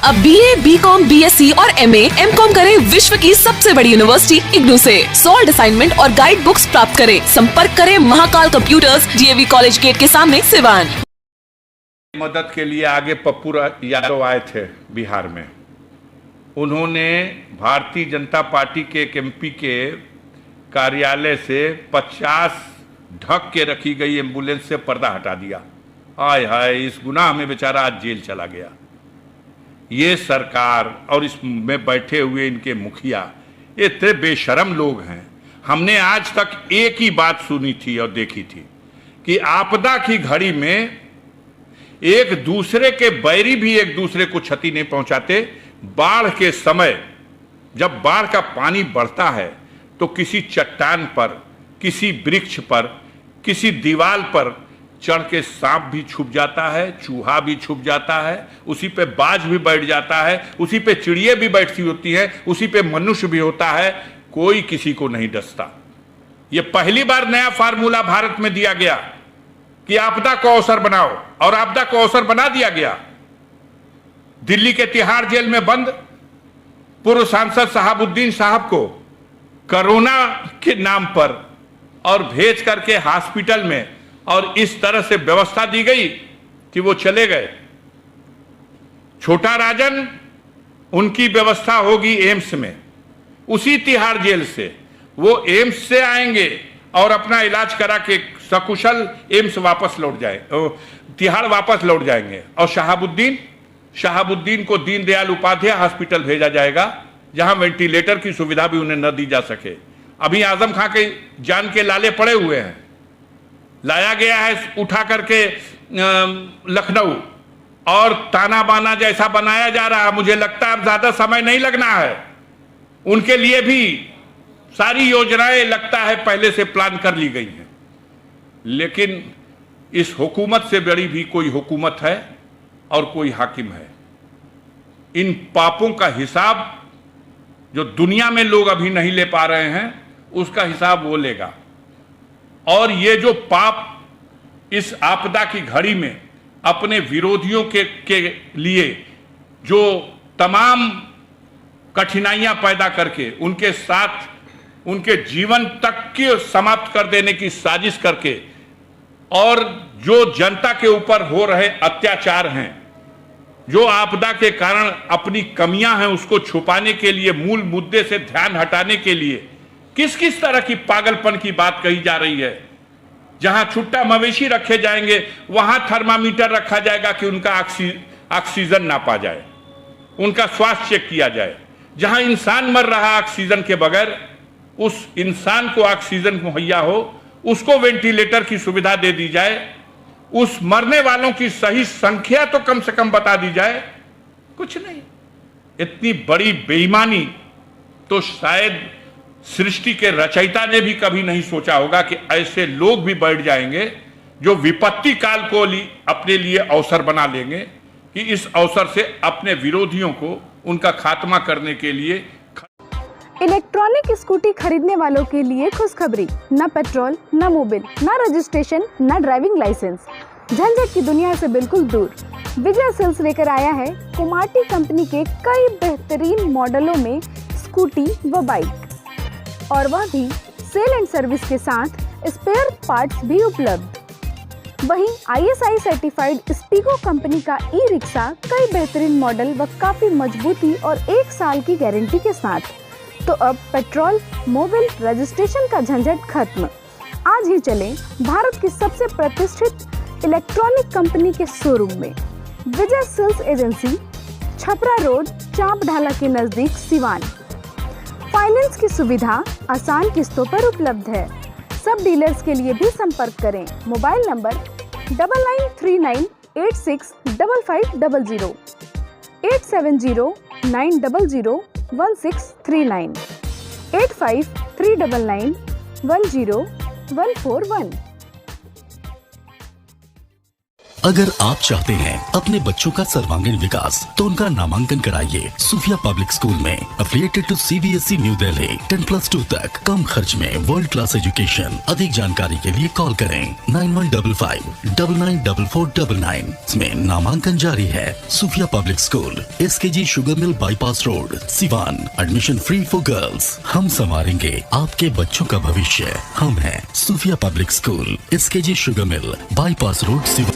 अब BA, BCom, BSc और MA, MCom करें विश्व की सबसे बड़ी यूनिवर्सिटी इग्नू से। सॉल्ड असाइनमेंट और गाइड बुक्स प्राप्त करें। संपर्क करें Mahakal computers, DAV college gate के सामने, सिवान। मदद के लिए आगे पप्पू यादव आए थे बिहार में। उन्होंने भारतीय जनता पार्टी के एक MP के कार्यालय से 50 ढक के रखी गई एम्बुलेंस से पर्दा हटा दिया। हाय हाय, इस गुनाह में बेचारा आज जेल चला गया। ये सरकार और इसमें बैठे हुए इनके मुखिया ये इतने बेशरम लोग हैं। हमने आज तक एक ही बात सुनी थी और देखी थी कि आपदा की घड़ी में एक दूसरे के बैरी भी एक दूसरे को क्षति नहीं पहुंचाते। बाढ़ के समय जब बाढ़ का पानी बढ़ता है तो किसी चट्टान पर, किसी वृक्ष पर, किसी दीवार पर चढ़ के सांप भी छुप जाता है, चूहा भी छुप जाता है, उसी पे बाज भी बैठ जाता है, उसी पे चिड़िया भी बैठती होती है, उसी पे मनुष्य भी होता है। कोई किसी को नहीं डसता। ये पहली बार नया फार्मूला भारत में दिया गया कि आपदा को अवसर बनाओ, और आपदा को अवसर बना दिया गया। दिल्ली के तिहाड़ जेल में बंद पूर्व सांसद शहाबुद्दीन साहब को कोरोना के नाम पर और भेज करके हॉस्पिटल में और इस तरह से व्यवस्था दी गई कि वो चले गए। छोटा राजन, उनकी व्यवस्था होगी एम्स में, उसी तिहाड़ जेल से वो एम्स से आएंगे और अपना इलाज करा के सकुशल एम्स वापस लौट जाए, तिहाड़ वापस लौट जाएंगे। और शहाबुद्दीन को दीनदयाल उपाध्याय हॉस्पिटल भेजा जाएगा, जहां वेंटिलेटर की सुविधा भी उन्हें न दी जा सके। अभी आजम खां के जान के लाले पड़े हुए हैं, लाया गया है उठा करके लखनऊ, और ताना बाना जैसा बनाया जा रहा। मुझे लगता है अब ज्यादा समय नहीं लगना है। उनके लिए भी सारी योजनाएं लगता है पहले से प्लान कर ली गई हैं। लेकिन इस हुकूमत से बड़ी भी कोई हुकूमत है और कोई हाकिम है। इन पापों का हिसाब जो दुनिया में लोग अभी नहीं ले पा रहे हैं, उसका हिसाब वो लेगा। और ये जो पाप इस आपदा की घड़ी में अपने विरोधियों के लिए जो तमाम कठिनाइयां पैदा करके उनके साथ उनके जीवन तक के समाप्त कर देने की साजिश करके, और जो जनता के ऊपर हो रहे अत्याचार हैं, जो आपदा के कारण अपनी कमियां हैं उसको छुपाने के लिए, मूल मुद्दे से ध्यान हटाने के लिए किस किस तरह की पागलपन की बात कही जा रही है। जहां छुट्टा मवेशी रखे जाएंगे वहां थर्मामीटर रखा जाएगा कि उनका ऑक्सीजन नापा जाए, उनका स्वास्थ्य चेक किया जाए। जहां इंसान मर रहा ऑक्सीजन के बगैर, उस इंसान को ऑक्सीजन मुहैया हो, उसको वेंटिलेटर की सुविधा दे दी जाए, उस मरने वालों की सही संख्या तो कम से कम बता दी जाए। कुछ नहीं। इतनी बड़ी बेईमानी तो शायद सृष्टि के रचयिता ने भी कभी नहीं सोचा होगा कि ऐसे लोग भी बैठ जाएंगे जो विपत्ति काल को अपने लिए अवसर बना लेंगे कि इस अवसर से अपने विरोधियों को उनका खात्मा करने के लिए। इलेक्ट्रॉनिक स्कूटी खरीदने वालों के लिए खुशखबरी, न पेट्रोल, न मोबिल, न रजिस्ट्रेशन, न ड्राइविंग लाइसेंस, झंझट की दुनिया से बिल्कुल दूर। विजय सेल्स लेकर आया है कुमाटी कंपनी के कई बेहतरीन मॉडलों में स्कूटी व बाइक, और वह भी सेल एंड सर्विस के साथ स्पेयर पार्ट्स भी उपलब्ध। वहीं ISI सर्टिफाइड स्पीगो कंपनी का ई-रिक्शा कई बेहतरीन मॉडल व काफी मजबूती और 1 साल की गारंटी के साथ। तो अब पेट्रोल, मोबिल, रजिस्ट्रेशन का झंझट खत्म। आज ही चलें भारत की सबसे प्रतिष्ठित इलेक्ट्रॉनिक कंपनी के शोरूम में। विजय सेल्स एजेंसी, छपरा रोड, चांप ढाला के नजदीक, सिवान। फाइनेंस की सुविधा आसान किस्तों पर उपलब्ध है। सब डीलर्स के लिए भी संपर्क करें। Mobile number 9939865500, 8709001639, 8539910141। अगर आप चाहते हैं अपने बच्चों का सर्वांगीण विकास तो उनका नामांकन कराइए सूफिया पब्लिक स्कूल में, affiliated to CBSE New Delhi. 10+2 तक कम खर्च में वर्ल्ड क्लास एजुकेशन। अधिक जानकारी के लिए कॉल करें 9155994499। इसमें नामांकन जारी है। Sufia public school, SKG sugar mill bypass road, Siwan. Admission free for girls. हम संवारेंगे आपके बच्चों का भविष्य। हम हैं Sufia public school, SKG sugar mill bypass road, Siwan.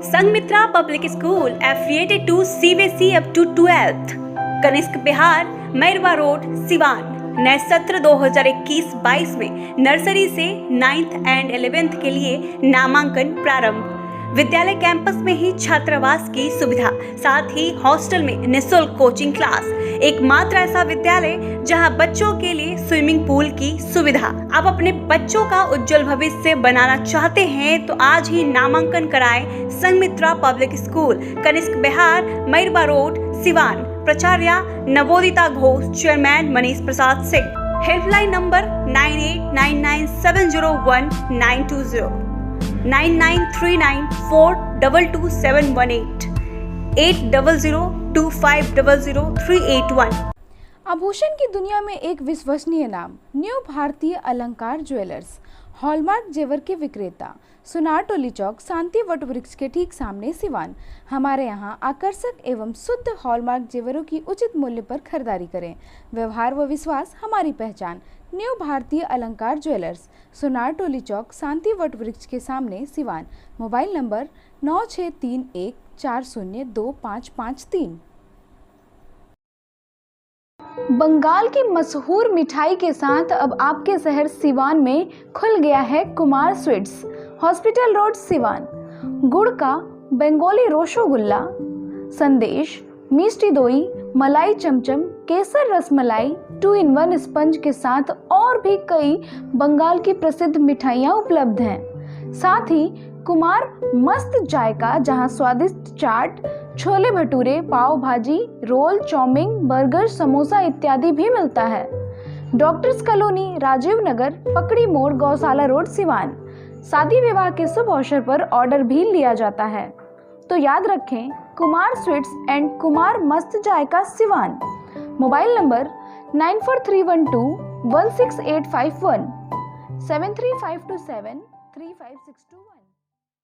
Sanghamitra public school affiliated to CBSE up to 12th, Kanishk Bihar, Mairwa road, Siwan. नए सत्र 2021-22 में नर्सरी से 9th एंड 11th के लिए नामांकन प्रारंभ। विद्यालय कैंपस में ही छात्रावास की सुविधा, साथ ही हॉस्टल में निःशुल्क कोचिंग क्लास। एकमात्र ऐसा विद्यालय जहां बच्चों के लिए स्विमिंग पूल की सुविधा। आप अपने बच्चों का उज्जवल भविष्य बनाना चाहते हैं तो आज ही नामांकन कराएं Sanghamitra public school, Kanishk Bihar, Mairwa road, Siwan. प्राचार्य Navodita Ghosh, chairman Manish Prasad Singh. Helpline number 9899701920, 9939422718, 8002500381। आभूषण की दुनिया में एक विश्वसनीय नाम, न्यू भारतीय अलंकार ज्वेलर्स। हॉलमार्क जेवर के विक्रेता, सुनार टोली चौक, शांति वट वृक्ष के ठीक सामने, सिवान। हमारे यहाँ आकर्षक एवं शुद्ध हॉलमार्क जेवरों की उचित मूल्य पर खरीदारी करें। व्यवहार व विश्वास हमारी पहचान। न्यू भारतीय अलंकार ज्वेलर्स, सुनार टोली चौक, शांति वट वृक्ष के सामने, सिवान। Mobile number 9631402553। बंगाल की मशहूर मिठाई के साथ अब आपके शहर सिवान में खुल गया है Kumar sweets, hospital road, Siwan. गुड़ का बंगाली रसगुल्ला, संदेश, मिष्टी दोई, मलाई चमचम, केसर रसमलाई, 2-in-1 स्पंज के साथ और भी कई बंगाल की प्रसिद्ध मिठाइयाँ उपलब्ध हैं। साथ ही कुमार मस्त जायका, जहां स्वादिष्ट चाट, छोले भटूरे, पाव भाजी, रोल, चाउमीन, बर्गर, समोसा इत्यादि भी मिलता है। डॉक्टर्स कॉलोनी, राजीव नगर, पकड़ी मोड़, गौशाला रोड, सिवान। शादी विवाह के शुभ अवसर पर ऑर्डर भी लिया जाता है। तो याद रखें, कुमार स्वीट्स एंड कुमार मस्त जायका, सिवान। Mobile number 9431216851, 735273561।